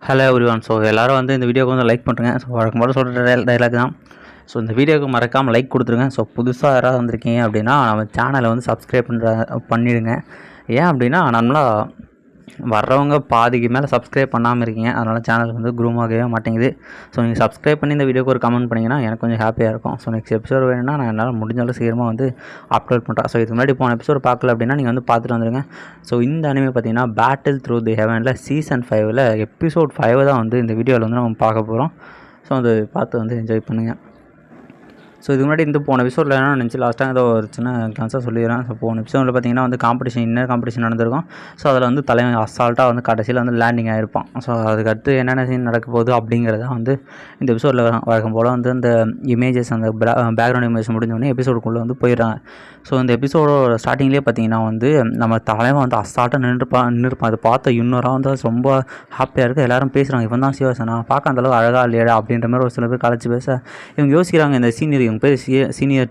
Hello everyone. So எல்லோரும் வந்து இந்த வீடியோக்கு வந்து லைக் பண்ணுறேங்க. ஸோ வழக்கம் போல சொல்கிற டைலாக் தான். ஸோ இந்த வீடியோக்கு மறக்காமல் லைக் கொடுத்துருங்க. ஸோ புதுசாக யாராவது வந்திருக்கீங்க அப்படின்னா நம்ம சேனலை வந்து சப்ஸ்கிரைப் பண்ணிவிடுங்க. ஏன் அப்படின்னா நம்மளாக வர்றவங்க பாதிக்கு மேலே சப்ஸ்கிரைப் பண்ணாமல் இருக்கீங்க. அதனால் சேனல் வந்து க்ரூம் ஆகவே மாட்டேங்குது. ஸோ நீங்கள் சப்ஸ்கிரைப் பண்ணி இந்த வீடியோக்கு ஒரு கமெண்ட் பண்ணிங்கன்னா எனக்கு கொஞ்சம் ஹாப்பியாக இருக்கும். ஸோ நெக்ஸ்ட் எபிசோட் வேணும்னா நான் என்னால் முடிஞ்சாலும் சீக்கிரமாக வந்து அப்லோட் பண்ணுறேன். ஸோ இதுக்கு முன்னாடி போன எபிசோட் பார்க்கல அப்படின்னா நீங்கள் வந்து பார்த்துட்டு வந்துடுங்க. ஸோ இந்த அனிமே பார்த்தீங்கன்னா பேட்டில் த்ரூ தி ஹெவனில் சீசன் 5ல் எபிசோட் 5 தான் வந்து இந்த வீடியோவில் வந்து நம்ம பார்க்க போகிறோம். ஸோ அது பார்த்து வந்து என்ஜாய் பண்ணுங்கள். ஸோ இதுக்கு முன்னாடி இந்த போன எபிசோடில் என்ன நினச்சி லாஸ்ட்டாக ஏதோ ஒரு சின்ன கிளான்ஸாக சொல்லிடுறேன். ஸோ போன எபிசோடில் பார்த்தீங்கன்னா வந்து இன்னர் காம்படிஷன் நடந்திருக்கும். ஸோ அதில் வந்து தலைவன் அசால்ட்டாக வந்து கடைசியில் வந்து லேண்டிங் ஆகிருப்பான். ஸோ அதுக்கடுத்து என்னென்ன சீன் நடக்க போகுது அப்படிங்கிறத வந்து இந்த எபிசோடில் வழக்கம் போல் வந்து அந்த இமேஜஸ் அந்த பேக்ரவுண்ட் இமேஜ் முடிஞ்சோடனே எபிசோடுக்குள்ளே வந்து போயிடுறாங்க. ஸோ இந்த எபிசோடோட ஸ்டார்டிங்லேயே பார்த்தீங்கன்னா வந்து நம்ம தலைவன் வந்து அசால்ட்டாக நின்றுருப்பான். அதை பார்த்த இன்னொரு வந்து ரொம்ப ஹாப்பியாக இருக்குது. எல்லோரும் பேசுகிறாங்க, இவன் தான் சிவசனா பார்க்க அந்தளவு அழகாக இல்லையா அப்படின்ற மாதிரி ஒரு சில பேர் கலைச்சி பேச இவங்க யோசிக்கிறாங்க. இந்த சீனியர் இவங்க பேர் சீனியர்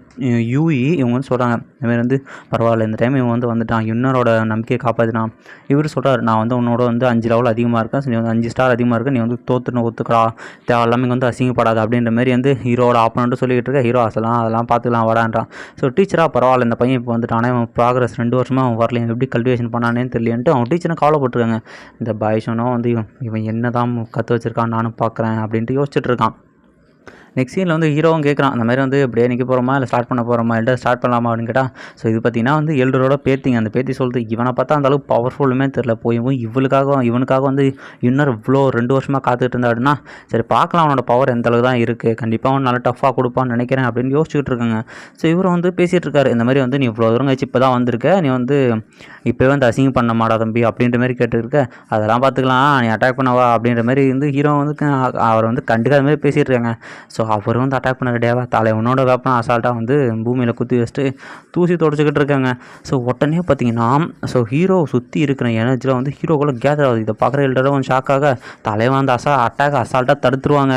யூஇ இவங்க வந்து சொல்கிறாங்க, இந்தமாதிரி வந்து பரவாயில்ல இந்த டைம் இவன் வந்து வந்துட்டான், இன்னரோட நம்பிக்கையை காப்பாற்றினான். இவர் சொல்கிறார், நான் வந்து உன்னோட வந்து 5 லெவல் அதிகமாக இருக்கேன், நீ வந்து 5 ஸ்டார் அதிகமாக இருக்குது, நீ வந்து தோத்துன்னு ஒத்துக்கடா, தேவையில்லாமல் இங்கே வந்து அசிங்கப்படாது அப்படின்ற மாதிரி வந்து ஹீரோட ஆப்பனண்ட்டு சொல்லிக்கிட்டு இருக்க. ஹீரோ அதெல்லாம் பார்த்துக்கலாம் வரான்றான். ஸோ டீச்சராக பரவாயில்ல இந்த பையன் இப்போ வந்துட்டானே, அவன் ப்ராக்ரஸ் 2 வருஷமாக அவன் வரல, எப்படி கல்டிவேஷன் பண்ணானேன்னு தெரியலன்ட்டு அவன் டீச்சரும் கவலைப்பட்டுருக்காங்க. இந்த பாய்ஷனோ வந்து இவன் என்ன தான் கற்று வச்சிருக்கான் நானும் பார்க்குறேன் அப்படின்ட்டு யோசிச்சுட்டு இருக்கான். நெக்ஸ்ட் சீனில் வந்து ஹீரோவும் கேட்குறான், அந்த மாதிரி வந்து இப்படியே நிற்க போகிறோமா இல்லை ஸ்டார்ட் பண்ண போகிறோமா, இல்லை ஸ்டார்ட் பண்ணலாமா அப்படின்னு கேட்டால். ஸோ இது பார்த்தீங்கன்னா வந்து எல்டரோட பேத்திங்க. அந்த பேத்தி சொல்லுது, இவனை பார்த்தா அந்தளவுக்கு பவர்ஃபுல்லுமே தெரில, போய் இவனுக்காக வந்து இன்னொரு இவ்வளோ 2 வருஷமாக காத்துக்கிட்டு இருந்தா அப்படின்னா சரி பார்க்கலாம் அவனோட பவர் எந்த அளவுக்கு தான் இருக்குது, கண்டிப்பாக அவன் நல்லா டஃப்பாக கொடுப்பான்னு நினைக்கிறேன் அப்படின்னு யோசிச்சுட்டு இருக்காங்க. ஸோ இவரை வந்து பேசிகிட்டு இருக்காரு, இந்த மாதிரி வந்து நீ இவ்வளோ தூரம் கழிச்சு இப்போ தான் வந்திருக்க, நீ வந்து இப்போவே வந்து அசிங்கம் பண்ண மாட்டா தம்பி அப்படின்ற மாதிரி கேட்டுருக்க, அதெல்லாம் பார்த்துக்கலாம், நீ அட்டாக் பண்ணவா அப்படின்ற மாதிரி வந்து ஹீரோ வந்து அவர் வந்து கண்டுக்காத மாதிரி பேசிகிட்டு இருக்காங்க. ஸோ அவர் வந்து அட்டாக் பண்ண ரெடியாக தலைவனோட வேப்பன் அசால்ட்டாக வந்து பூமியில் குத்தி வச்சுட்டு தூசி தொடச்சிக்கிட்டு இருக்காங்க. ஸோ உடனே பார்த்தீங்கன்னா ஸோ ஹீரோ சுற்றி இருக்கிற எனர்ஜியில் வந்து ஹீரோக்குள்ளே கேதர் ஆகுது. இதை பார்க்குற எல்லாரும் கொஞ்சம் ஷாக்காக தலைவன் அந்த அசால்ட்டாக தடுத்துருவாங்க.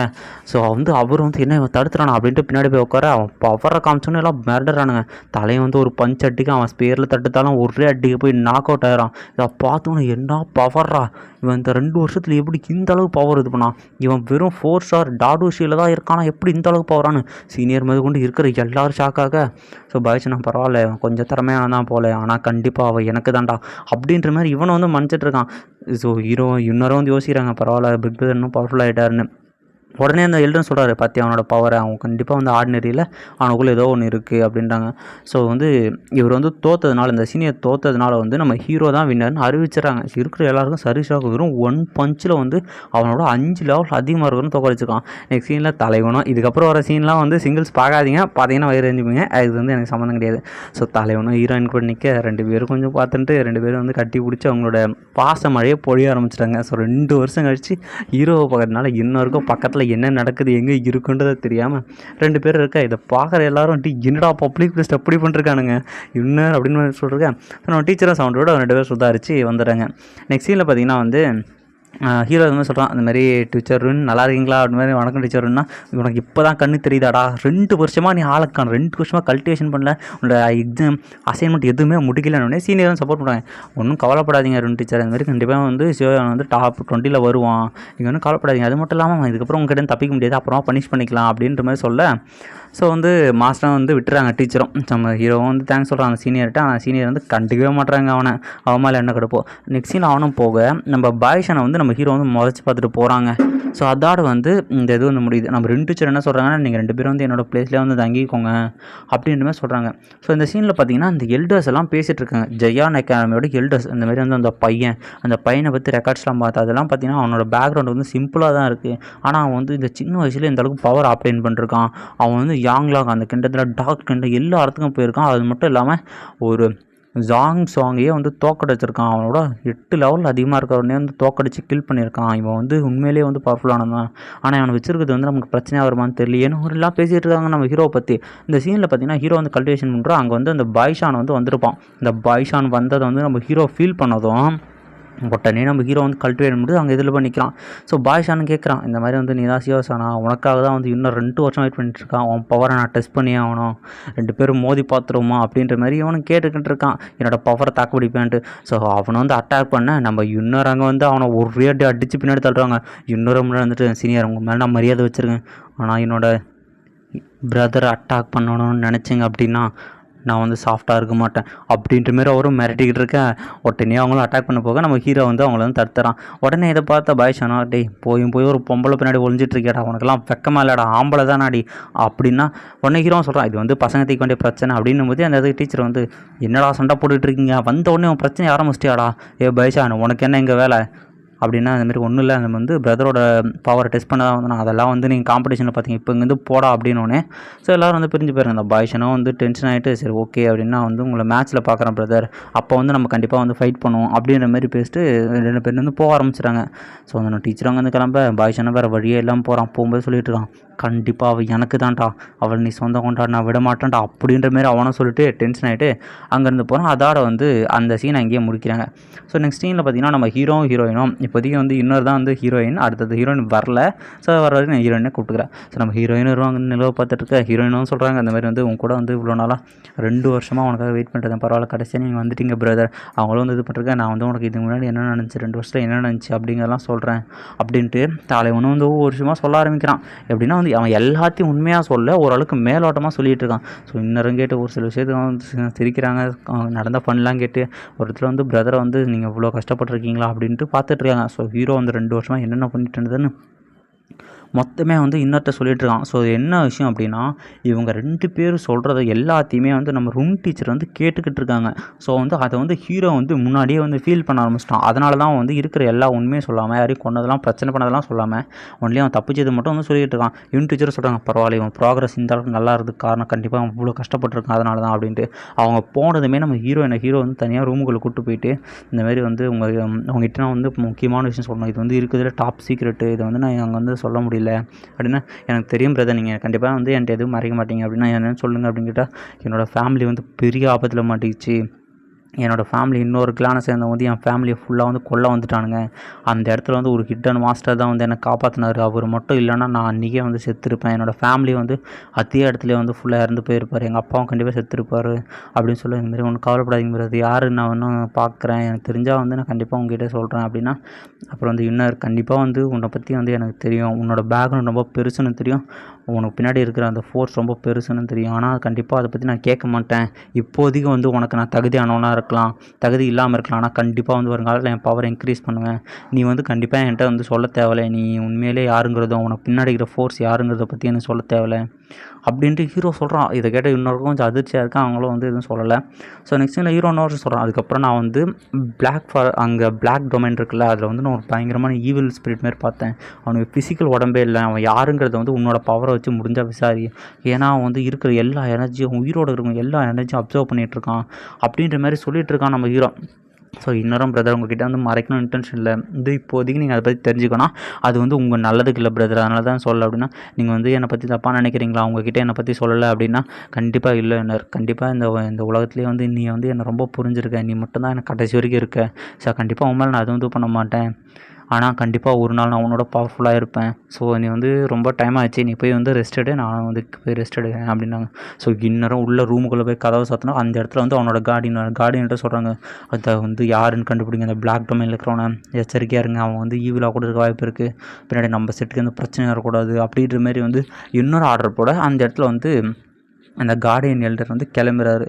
ஸோ வந்து அவர் வந்து என்ன தடுத்துறானா அப்படின்ட்டு பின்னாடி போய் உட்கார அவன் பவரை காமிச்சோன்னு எல்லாம் மிரடுறானுங்க. தலைவன் வந்து ஒரு பஞ்ச் அடிக்க அவன் ஸ்பேரில் தட்டுத்தாலும் ஒரே அடிக்க போய் நாக் அவுட் ஆகிறான். இதை பார்த்தோன்னு என்ன பவர்ரா, இவன் இந்த 2 வருஷத்தில் எப்படி இந்த அளவு பவர் இது பண்ணான், இவன் வெறும் 4 ஸ்டார் டாடூஷியில் தான் இருக்கானா, எப்படி இந்த அளவுக்கு பவரானு சீனியர் மேது கொண்டு இருக்கிற எல்லோரும் ஷாக்காக. ஸோ பாய்ச்சனா பரவாயில்ல கொஞ்சம் திறமையான தான் போல, ஆனால் கண்டிப்பாக அவள் எனக்கு தான்டா அப்படின்ற மாதிரி இவனை வந்து மன்னிச்சிட்டு இருக்கான். ஸோ ஹீரோ இன்னொரு வந்து யோசிக்கிறாங்க, பரவாயில்ல பிக் பிரதர் இன்னும் பவர்ஃபுல் ஆகிட்டாருன்னு. உடனே அந்த எல்டன் சொல்கிறாரு, பார்த்தி அவனோட பவரை, அவன் கண்டிப்பாக வந்து ஆர்டினரியில் அவனுக்குள்ளே ஏதோ ஒன்று இருக்குது அப்படின்றாங்க. ஸோ வந்து இவர் வந்து தோற்றதுனால, இந்த சீனியர் தோற்றதுனால வந்து நம்ம ஹீரோ தான் வின்னர்னு அறிவிச்சிடறாங்க. இருக்கிற எல்லாருக்கும் சரிஷாக வெறும் 1 பஞ்சில் வந்து அவனோட 5 லெவல் அதிகமாக இருக்குன்னு தோக்கடிச்சிருக்கான். நெக்ஸ்ட் சீனில் தலைவனும், இதுக்கப்புறம் வர சீன்லாம் வந்து சிங்கிள்ஸ் பார்க்காதீங்க, பார்த்தீங்கன்னா வயிறு எறிஞ்சுப்பீங்க, இது வந்து எனக்கு சம்மந்தம் கிடையாது. ஸோ தலைவனும் ஹீரோயின் கூட நிற்க 2 பேரும் கொஞ்சம் பார்த்துட்டு 2 பேரும் வந்து கட்டி பிடிச்சி அவங்களோட பாச மழையை பொழிய ஆரம்பிச்சிட்டாங்க. ஸோ 2 வருஷம் கழிச்சு ஹீரோவை பார்க்கறதுனால இன்னொருக்கும் பக்கத்தில் என்ன நடக்குது எங்கே இருக்குன்றதை தெரியாமல் 2 பேர் இருக்கா. இதை பார்க்குற எல்லாரும் என்னடா பப்ளிக் பிளேஸ் எப்படி பண்ணிருக்கானுங்க இன்னும் அப்படின்னு சொல்லிருக்கேன். நம்ம டீச்சராக சவுண்டோட 2 பேர் சுதாரித்து வந்துடுறாங்க. நெக்ஸ்ட் சீனில் பார்த்தீங்கன்னா வந்து ஹீரோ வந்து சொல்கிறான், அந்த மாதிரி டீச்சர் நல்லா இருக்கீங்களா அப்படி மாதிரி, வணக்கம் டீச்சர்னா, உனக்கு இப்போ தான் கண்ணு தெரியுதாடா, 2 வருஷமாக நீ ஆளுக்கான 2 வருஷமாக கல்டிவேஷன் பண்ணல, உன்னோட எக்ஸாம் அசைன்மெண்ட் எதுவுமே முடிக்கலன்னு சீனியரும் சப்போர்ட் பண்ணுறாங்க. ஒன்றும் கவலைப்படாதீங்க அருண் டீச்சர், இந்த மாதிரி கண்டிப்பாக வந்து சிவன் வந்து டாப் 20ல் வருவான், நீங்கள் ஒன்றும் கவலைப்படாதீங்க, அது மட்டும் இல்லாமல் இதுக்கப்புறம் உங்ககிட்ட தப்பிக்க முடியாது, அப்புறமா பனிஷ் பண்ணிக்கலாம் அப்படின்ற மாதிரி சொல்ல. ஸோ வந்து மாஸ்டரும் வந்து விட்டுறாங்க. டீச்சரும் நம்ம ஹீரோவும் வந்து தேங்க்ஸ் சொல்கிறாங்க சீனியர்கிட்ட, ஆனால் சீனியர் வந்து கண்டுக்கவே மாட்டுறாங்க அவன் மேலே என்ன கிடப்போம். நெக்ஸ்ட் சீன் அவனும் போக நம்ம பாய்ஷனை வந்து நம்ம ஹீரோ வந்து முறைச்சி பார்த்துட்டு போகிறாங்க. ஸோ அதோட வந்து இந்த இது வந்து முடியுது. நம்ம 2 டீச்சர் என்ன சொல்கிறாங்கன்னா, நீங்கள் 2 பேரும் வந்து என்னோடய பிளேஸ்லேயே வந்து தங்கிக்கோங்க அப்படின்ற மாதிரி சொல்கிறாங்க. ஸோ இந்த சீனில் பார்த்தீங்கன்னா அந்த எல்டர்ஸ் எல்லாம் பேசிகிட்டு இருக்காங்க. ஜெயான் அகாடமியோட எல்டர்ஸ் இந்த மாதிரி வந்து அந்த பையனை பற்றி ரெக்கார்ட்ஸ்லாம் பார்த்தா அதெல்லாம் பார்த்தீங்கன்னா அவனோட பேக்ரவுண்ட் வந்து சிம்பிளாக தான் இருக்குது. ஆனால் அவன் வந்து இந்த சின்ன வயசுல இந்த அளவுக்கு பவர் அப்ளைன் பண்ணிருக்கான். அவன் வந்து யாங்லாக் அந்த கிண்டத்தில் டார்க் கிண்டம் எல்லா இடத்துக்கும் போயிருக்கான். அது மட்டும் இல்லாமல் ஒரு சாங்கையே வந்து தோக்கடிச்சிருக்கான். அவனோட 8 லெவலில் அதிகமாக இருக்கிறவனே வந்து தோக்கடிச்சு கில் பண்ணியிருக்கான். இவன் வந்து உண்மையிலேயே வந்து பவர்ஃபுல்லானதான். ஆனால் இவனை வச்சிருக்கிறது வந்து நமக்கு பிரச்சனையாக வருமானு தெரியல, ஏன்னா ஒரு எல்லாம் பேசிகிட்டு இருக்காங்க நம்ம ஹீரோவை பற்றி. இந்த சீனில் பார்த்தீங்கன்னா ஹீரோ வந்து கல்டிவேஷன் பண்ணுறோம். அங்கே வந்து அந்த பாய்ஷான் வந்து வந்திருப்பான். இந்த பாய்ஷான் வந்ததை வந்து நம்ம ஹீரோ ஃபீல் பண்ணதும் உடனே நம்ம ஹீரோ வந்து கல்டிவேட் பண்ணும்போது அங்கே இதில் பண்ணிக்கிறான். ஸோ பாய்ஷானு கேட்குறான், இந்த மாதிரி வந்து நீ தான் சிவசானா, உனக்காக தான் வந்து இன்னும் 2 வருஷம் வெயிட் பண்ணிட்டுருக்கான், உன் பவரை நான் டெஸ்ட் பண்ணியே ஆகணும், 2 பேரும் மோதி பார்த்துருவோமா அப்படின்ற மாதிரி இவனும் கேட்டுக்கிட்டு இருக்கான், என்னோட பவரை தாக்கு பிடிப்பேன்ட்டு. ஸோ அவனை வந்து அட்டாக் பண்ண நம்ம இன்னொரு அங்கே வந்து அவனை ஒரே அடி அடித்து பின்னாடி தள்ளுறாங்க. இன்னொரு முன்னாடி வந்துட்டு, சீனியர் உங்கள் மேலே நான் மரியாதை வச்சுருக்கேன், ஆனால் என்னோட பிரதரை அட்டாக் பண்ணணும்னு நினச்சிங்க அப்படின்னா நான் வந்து சாஃப்டாக இருக்க மாட்டேன் அப்படின்ற மாரி அவரும் மிரட்டிக்கிட்டு இருக்கேன். உடனே அவங்களும் அட்டாக் பண்ண போக நம்ம ஹீரோ வந்து அவங்கள வந்து தடுத்துறான். உடனே இதை பார்த்த பாய்ஷானா, டேய் போய் ஒரு பொம்பளை பின்னாடி ஒழிஞ்சிட்டு இருக்கியாடா, உனக்கெல்லாம் வெக்கமா இல்லைடா, ஆம்பளை தானாடி அப்படின்னா உடனே ஹீரோ சொல்கிறான், இது வந்து பசங்க தீக்க வேண்டிய பிரச்சனை அப்படின்னும் போது அந்த இதுக்கு டீச்சர் வந்து, என்னடா சண்டை போட்டுட்டு இருக்கீங்க, வந்த உடனே உன் பிரச்சனை ஆரம்பிச்சிட்டியாடா, பாய்ஷான் உனக்கு என்ன இங்கே வேலை அப்படின்னா, அந்தமாரி ஒன்றும் இல்லை, நம்ம வந்து பிரதரோட பவரை டெஸ்ட் பண்ண தான் வந்து அதெல்லாம் வந்து நீங்கள் காம்படிஷனில் பார்த்தீங்க, இப்போ இங்கேருந்து போடா அப்படின்னோடனே ஸோ எல்லோரும் வந்து பிரிஞ்சு போயிருங்க. அந்த பாய்ஷனும் வந்து டென்ஷன் ஆகிட்டு, சரி ஓகே அப்படின்னா வந்து உங்களை மேட்ச்சில் பார்க்குறேன் பிரதர், அப்போ வந்து நம்ம கண்டிப்பாக வந்து ஃபைட் பண்ணுவோம் அப்படின்ற மாதிரி பேசிட்டு 2 பேர் வந்து போக ஆரம்பிச்சிட்டாங்க. ஸோ அந்த டீச்சர் அங்கே வந்து கிளம்ப பாய்ஷனை வேறு வழியே எல்லாம் போகிறான். போகும்போது சொல்லிட்டு இருக்கான், கண்டிப்பாக அவள் எனக்கு தான்டா, அவள் நீ சொந்தம் கொண்டாட நான் விட மாட்டேன்டா அப்படின்ற மாரி அவனும் சொல்லிட்டு டென்ஷன் ஆகிட்டு அங்கேருந்து போகிறான். அதோட வந்து அந்த சீனை அங்கேயே முடிக்கிறாங்க. ஸோ நெக்ஸ்ட் சீனில் பார்த்தீங்கன்னா நம்ம ஹீரோயினும் இப்போதைக்கு வந்து இன்னொரு தான் வந்து ஹீரோயின், அடுத்தது ஹீரோயின் வரல. ஸோ வர வரைக்கும் நான் ஹீரோயினே கூப்பிட்டுக்கிறேன். ஸோ நம்ம ஹீரோயின் வருவாங்க, நிலவை பார்த்துட்டு இருக்க ஹீரோயினும் சொல்கிறாங்க, அந்த மாதிரி வந்து உங்க கூட வந்து இவ்வளோ நாளாக 2 வருஷமாக உனக்காக வெயிட் பண்ணுறேன், பரவாயில்ல கடைசியாக நீங்கள் வந்துட்டீங்க பிரதர், அவங்களும் வந்து இது பண்ணிருக்கேன், நான் வந்து உனக்கு இதுக்கு முன்னாடி என்ன நினச்சி 2 வருஷத்தில் என்ன நினச்சி அப்படிங்கிறதெல்லாம் சொல்கிறேன் அப்படின்ட்டு தலைவனும் வந்து ஒவ்வொரு விஷயமாக சொல்ல ஆரம்பிக்கிறான். எப்படின்னா வந்து அவன் எல்லாத்தையும் உண்மையாக சொல்ல ஓரளவுக்கு மேலோட்டமாக சொல்லிகிட்டு இருக்கான். ஸோ இன்னும் கேட்டு ஒரு சில விஷயத்துக்கு வந்து சிரிக்கிறாங்க, நடந்த பண்ணலாம் கேட்டு ஒரு இடத்துல வந்து பிரதரை வந்து நீங்கள் இவ்வளோ கஷ்டப்பட்டுருக்கீங்களா அப்படின்ட்டு பார்த்துட்ருக்காங்க. ஸோ ஹீரோ வந்து 2 வருஷமாக என்னென்ன பண்ணிட்டு இருந்ததுன்னு மொத்தமே வந்து இன்னொருத்த சொல்லிட்டு இருக்கான். ஸோ என்ன விஷயம் அப்படின்னா, இவங்க 2 பேரும் சொல்கிறத எல்லாத்தையுமே வந்து நம்ம ரூம் டீச்சர் வந்து கேட்டுக்கிட்டு இருக்காங்க. ஸோ வந்து அதை வந்து ஹீரோ வந்து முன்னாடியே வந்து ஃபீல் பண்ண ஆரம்பிச்சிட்டான். அதனால தான் வந்து இருக்கிற எல்லா உண்மையும் சொல்லாமல், யாரையும் கொண்டதெல்லாம் பிரச்சனை பண்ணதெல்லாம் சொல்லாமல் ஒன்லி அவன் தப்பிச்சது மட்டும் வந்து சொல்லிகிட்டு இருக்கான். இவன் டீச்சர் சொல்கிறாங்க, பரவாயில்ல இவன் ப்ராக்ரஸ் இந்த அளவுக்கு நல்லா இருக்கிறதுக்கு காரணம் கண்டிப்பாக அவன் இவ்வளோ கஷ்டப்பட்டுருக்கான் அதனால தான் அப்படின்ட்டு. அவங்க போனதுமே நம்ம ஹீரோ வந்து தனியாக ரூமுக்குள்ளே கூப்பிட்டு போயிட்டு, இந்தமாரி வந்து உங்ககிட்ட நான் வந்து முக்கியமான விஷயம் சொல்லணும், இது வந்து இருக்கிறதுல டாப் சீக்ரெட்டு, இதை வந்து நான் அங்கே வந்து சொல்ல முடியல அப்படின்னா, எனக்கு தெரியும் பிரதர், நீங்கள் கண்டிப்பாக வந்து என்கிட்ட எதுவும் மறைக்க மாட்டீங்க அப்படின்னா என்னென்னு சொல்லுங்கள் அப்படின்னு கேட்டால், என்னோடய ஃபேமிலி வந்து பெரிய ஆபத்தில் மாட்டிக்கிச்சு, என்னோடய ஃபேமிலி இன்னொரு கிளானை சேர்ந்தவங்க வந்து என் ஃபேமிலியை ஃபுல்லாக வந்து கொல்ல வந்துட்டானுங்க, அந்த இடத்துல வந்து ஒரு ஹிடன் மாஸ்டர் தான் வந்து என்னை காப்பாற்றினார், அவர் மட்டும் இல்லைன்னா நான் அன்றைக்கே வந்து செத்துருப்பேன், என்னோடய ஃபேமிலி வந்து அதே இடத்துல வந்து ஃபுல்லாக இறந்து போயிருப்பார், எங்கள் அப்பாவும் கண்டிப்பாக செத்துருப்பார் அப்படின்னு சொல்லி, இந்தமாரி ஒன்றும் கவலைப்படாதீங்கிறது, யார் நான் இன்னும் பார்க்குறேன், எனக்கு தெரிஞ்சால் வந்து நான் கண்டிப்பாக உங்ககிட்ட சொல்கிறேன் அப்படின்னா, அப்புறம் வந்து இன்னொரு கண்டிப்பாக வந்து உன்னை பற்றி வந்து எனக்கு தெரியும், உன்னோட பேக்ரவுண்ட் ரொம்ப பெருசுன்னு தெரியும், உனக்கு பின்னாடி இருக்கிற அந்த ஃபோர்ஸ் ரொம்ப பெருசுன்னு தெரியும், ஆனால் கண்டிப்பாக அதை பற்றி நான் கேட்க மாட்டேன், இப்போதைக்கு வந்து உனக்கு நான் தகுதியானவனாக இருக்கலாம், தகுதி இல்லாமல் இருக்கலாம், ஆனால் கண்டிப்பாக வந்து வருங்காலத்தில் என் பவர் இன்க்ரீஸ் பண்ணுவேன், நீ வந்து கண்டிப்பாக என்கிட்ட வந்து சொல்ல தேவையில்லை, நீ உண்மையிலே யாருங்கிறதும் உனக்கு பின்னாடி இருக்கிற ஃபோர்ஸ் யாருங்கிறத பற்றி எனக்கு சொல்ல தேவையில்லை அப்படின்ட்டு ஹீரோ சொல்கிறான். இதை கேட்ட இன்னொருக்கும் கொஞ்சம் அதிர்ச்சியாக இருக்கேன், அவங்களும் வந்து எதுவும் சொல்லலை. ஸோ நெக்ஸ்ட் ஹீரோ இன்னொரு சொல்கிறான், அதுக்கப்புறம் நான் வந்து அங்கே பிளாக் டொமைன் இருக்குல்ல, அதில் வந்து நான் ஒரு பயங்கரமான ஈவில் ஸ்பிரிட் மாரி பார்த்தேன், அவனுக்கு ஃபிசிக்கல் உடம்பே இல்லை, அவன் யாருங்கிறத வந்து உன்னோட பவரை வச்சு முடிஞ்சால் விசாரி, ஏன்னா அவன் வந்து இருக்கிற எல்லா எனர்ஜியும் உயிரோடு இருக்கிறவங்க எல்லா எனர்ஜியும் அப்சர்வ் பண்ணிகிட்ருக்கான் அப்படின்ற மாதிரி சொல்லிகிட்டு இருக்கான் நம்ம ஹீரோ. ஸோ இன்னொரு பிரதர் உங்ககிட்ட வந்து மறைக்கணும் இன்டென்ஷன் இல்லை, இது இப்போதைக்கு நீங்கள் அதை பற்றி தெரிஞ்சுக்கணும், அது வந்து உங்கள் நல்லதுக்கு இல்லை பிரதர், அதனால தான் சொல்லலை அப்படின்னா, நீங்கள் வந்து என்னை பற்றி தப்பாக நினைக்கிறீங்களா, உங்ககிட்ட என்னை பற்றி சொல்லலை அப்படின்னா, கண்டிப்பாக இல்லை கண்டிப்பாக இந்த உலகத்துலேயே வந்து நீ வந்து என்னை ரொம்ப புரிஞ்சிருக்க, நீ மட்டும்தான் எனக்கு கடைசி வரைக்கும் இருக்க, ஸோ கண்டிப்பாக உன் மேலே நான் அது வந்து பண்ண மாட்டேன், ஆனால் கண்டிப்பாக ஒரு நாள் நான் உன்னோட பவர்ஃபுல்லாக இருப்பேன், ஸோ நீ வந்து ரொம்ப டைம் ஆச்சு, நீ போய் வந்து ரெஸ்ட் எடு, நான் வந்து போய் ரெஸ்ட் எடுக்கிறேன் அப்படின்னாங்க. ஸோ இன்னும் உள்ள ரூமுக்குள்ளே போய் கதவை சாத்தினா அந்த இடத்துல வந்து அவனோட கார்டியன்கிட்ட சொல்கிறாங்க, அதை வந்து யாருன்னு கண்டுபிடிங்க, அந்த பிளாக் டொமைனில் இருக்கிறவனை எச்சரிக்கையாக இருங்க, அவன் வந்து ஈவிலாக கூட இருக்க வாய்ப்பு இருக்குது, பின்னாடி நம்ம செட்டுக்கு வந்து பிரச்சனை வரக்கூடாது அப்படின்ற மாரி வந்து இன்னொரு ஆர்டர் போட அந்த இடத்துல வந்து அந்த கார்டியன் எல்டர் வந்து கிளம்புறாரு.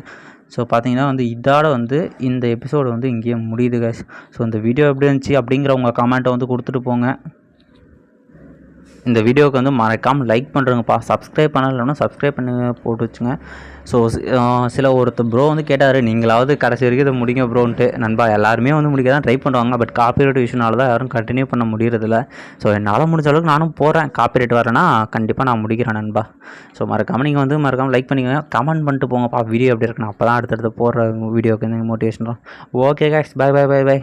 ஸோ பார்த்தீங்கன்னா வந்து இதோட வந்து இந்த எபிசோடு வந்து இங்கேயே முடியுது கைஸ். ஸோ இந்த வீடியோ எப்படி இருந்துச்சு அப்படிங்கிற உங்கள் கமெண்ட்டை வந்து கொடுத்துட்டு போங்க. இந்த வீடியோவுக்கு வந்து மறக்காமல் லைக் பண்ணுறேங்கப்பா, சப்ஸ்கிரைப் பண்ணலைன்னா சப்ஸ்கிரைப் பண்ணி போட்டு வச்சுங்க. ஸோ ஒருத்தர் ப்ரோ வந்து கேட்டார், நீங்களாவது கடைசி வரைக்கும் இதை முடிங்க ப்ரோன்ட்டு. நண்பா எல்லாருமே வந்து முடிக்க தான் ட்ரை பண்ணுவாங்க, பட் காப்பிரைட் இஷ்யூனால தான் யாரும் கண்டினியூ பண்ண முடியறதில்ல. ஸோ என்னால் முடிஞ்ச அளவுக்கு நானும் போகிறேன், காப்பிரைட் வரேன்னா கண்டிப்பாக நான் முடிக்கிறேன் நண்பா. ஸோ மறக்காமல் நீங்கள் வந்து மறக்காமல் லைக் பண்ணிக்கோங்க, கமெண்ட் பண்ணிட்டு போங்கப்பா வீடியோ எப்படி இருக்குன்னு, அப்போ தான் அடுத்தடுத்து போடுற வீடியோக்கு motivation. Okay guys, bye bye bye by.